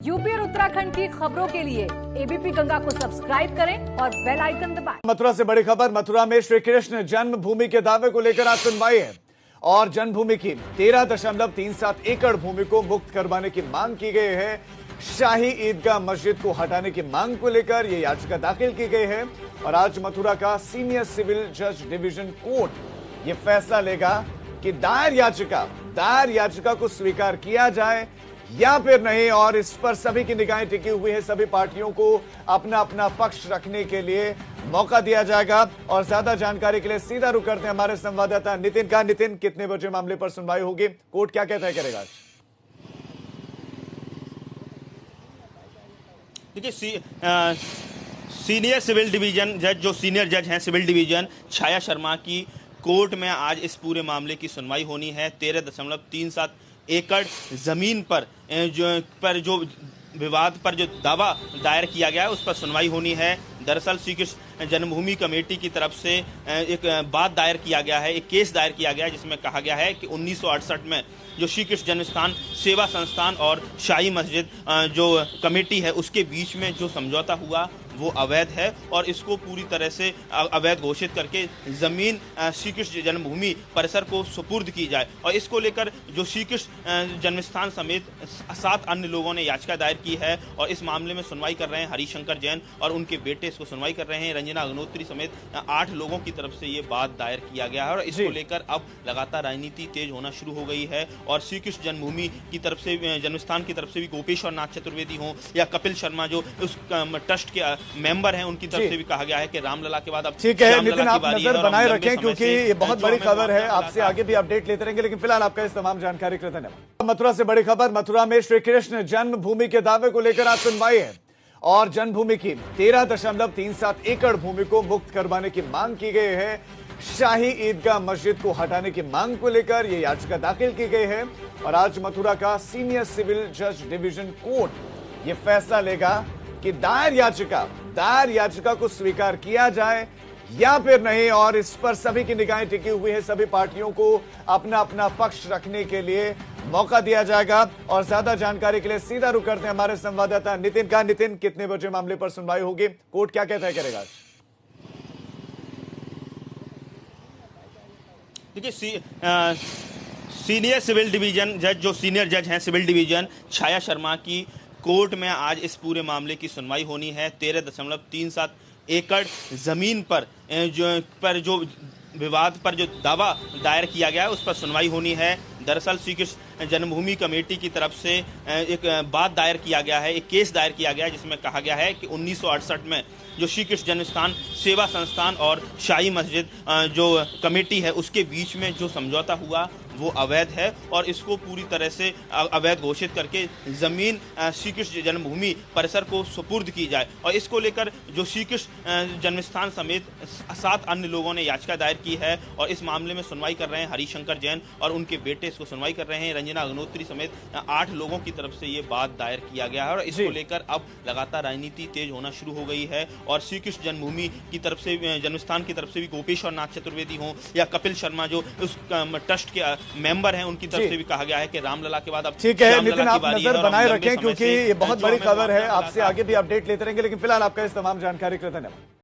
UP और उत्तराखंड की खबरों के लिए एबीपी गंगा को सब्सक्राइब करें और बेल आइकन दबाएं। मथुरा से बड़ी खबर। मथुरा में श्री कृष्ण जन्मभूमि के दावे को लेकर आज सुनवाई है और जन्मभूमि की 13.37 एकड़ भूमि को मुक्त करवाने की मांग की गई है। शाही ईदगाह मस्जिद को हटाने की मांग को लेकर यह याचिका दाखिल की गई है और आज मथुरा का सीनियर सिविल जज डिवीजन कोर्ट यह फैसला लेगा कि दायर याचिका को स्वीकार किया जाए या फिर नहीं, और इस पर सभी की निगाहें टिकी हुई है। सभी पार्टियों को अपना अपना पक्ष रखने के लिए मौका दिया जाएगा और ज्यादा जानकारी के लिए सीधा रुख करते हैं हमारे संवाददाता नितिन का। नितिन, कितने बजे मामले पर सुनवाई होगी? कोर्ट क्या कहता है करेगा? देखिए, सीनियर सिविल डिवीजन जज, जो सीनियर जज हैं सिविल डिवीजन छाया शर्मा की कोर्ट में आज इस पूरे मामले की सुनवाई होनी है। 13.37 एकड़ जमीन पर जो विवाद पर जो दावा दायर किया गया है उस पर सुनवाई होनी है। दरअसल श्री कृष्ण जन्मभूमि कमेटी की तरफ से एक बात दायर किया गया है, एक केस दायर किया गया है जिसमें कहा गया है कि 1968 में जो श्री कृष्ण जन्मस्थान सेवा संस्थान और शाही मस्जिद जो कमेटी है उसके बीच में जो समझौता हुआ वो अवैध है और इसको पूरी तरह से अवैध घोषित करके जमीन श्री कृष्ण जन्मभूमि परिसर को सुपुर्द की जाए। और इसको लेकर जो श्री कृष्ण जन्मस्थान समेत 7 अन्य लोगों ने याचिका दायर की है और इस मामले में सुनवाई कर रहे हैं हरिशंकर जैन और उनके बेटे इसको सुनवाई कर रहे हैं। रंजना अग्नोत्री समेत 8 लोगों की तरफ से ये बात दायर किया गया है और इसको लेकर अब लगातार राजनीति तेज होना शुरू हो गई है। और श्री कृष्ण जन्मभूमि की तरफ से जन्मस्थान की तरफ से भी गोपेश्वर नाथ चतुर्वेदी हो या कपिल शर्मा जो उस ट्रस्ट के मेंबर हैं उनकी तरफ से भी कहा गया है कि रामलला के बाद अब ठीक है नितिन, आप नजर बनाए रखें क्योंकि ये बहुत बड़ी खबर है। आपसे आगे भी अपडेट लेते रहेंगे, लेकिन फिलहाल आपका इस तमाम जानकारी के लिए धन्यवाद। मथुरा से बड़ी खबर। मथुरा में श्री कृष्ण जन्मभूमि के दावे को लेकर आज सुनवाई है और जन्मभूमि की 13.37 एकड़ भूमि को मुक्त करवाने की मांग की गई है। शाही ईदगाह मस्जिद को हटाने की मांग को लेकर यह याचिका दाखिल की गई है और आज मथुरा का सीनियर सिविल जज डिवीजन कोर्ट यह फैसला लेगा कि दायर याचिका को स्वीकार किया जाए या फिर नहीं, और इस पर सभी की निगाहें टिकी हुई है। सभी पार्टियों को अपना अपना पक्ष रखने के लिए मौका दिया जाएगा और ज्यादा जानकारी के लिए सीधा रुख करते हैं हमारे संवाददाता नितिन का। नितिन, कितने बजे मामले पर सुनवाई होगी? कोर्ट क्या कहता है करेगा? देखिए, सीनियर सिविल डिवीजन जज, जो सीनियर जज हैं सिविल डिवीजन छाया शर्मा की कोर्ट में आज इस पूरे मामले की सुनवाई होनी है। 13.37 एकड़ जमीन पर जो विवाद पर जो दावा दायर किया गया है उस पर सुनवाई होनी है। दरअसल श्री कृष्ण जन्मभूमि कमेटी की तरफ से एक बात दायर किया गया है, एक केस दायर किया गया है जिसमें कहा गया है कि 1968 में जो श्री कृष्ण जन्मस्थान सेवा संस्थान और शाही मस्जिद जो कमेटी है उसके बीच में जो समझौता हुआ वो अवैध है और इसको पूरी तरह से अवैध घोषित करके जमीन श्री कृष्ण जन्मभूमि परिसर को सुपुर्द की जाए। और इसको लेकर जो श्री कृष्ण जन्मस्थान समेत 7 अन्य लोगों ने याचिका दायर की है और इस मामले में सुनवाई कर रहे हैं हरिशंकर जैन और उनके बेटे इसको सुनवाई कर रहे हैं। रंजना अग्नोत्री समेत 8 लोगों की तरफ से ये बात दायर किया गया है और इसको लेकर अब लगातार राजनीति तेज होना शुरू हो गई है। और श्री कृष्ण जन्मभूमि की तरफ से जन्मस्थान की तरफ से भी गोपेश्वर नाथ चतुर्वेदी हो या कपिल शर्मा जो उस ट्रस्ट के मेंबर हैं उनकी तरफ से भी कहा गया है कि रामलला के बाद अब ठीक है नितिन, आप नजर बनाए रखें क्योंकि ये बहुत बड़ी खबर है। आपसे आगे भी अपडेट लेते रहेंगे, लेकिन फिलहाल आपका इस तमाम जानकारी के लिए धन्यवाद।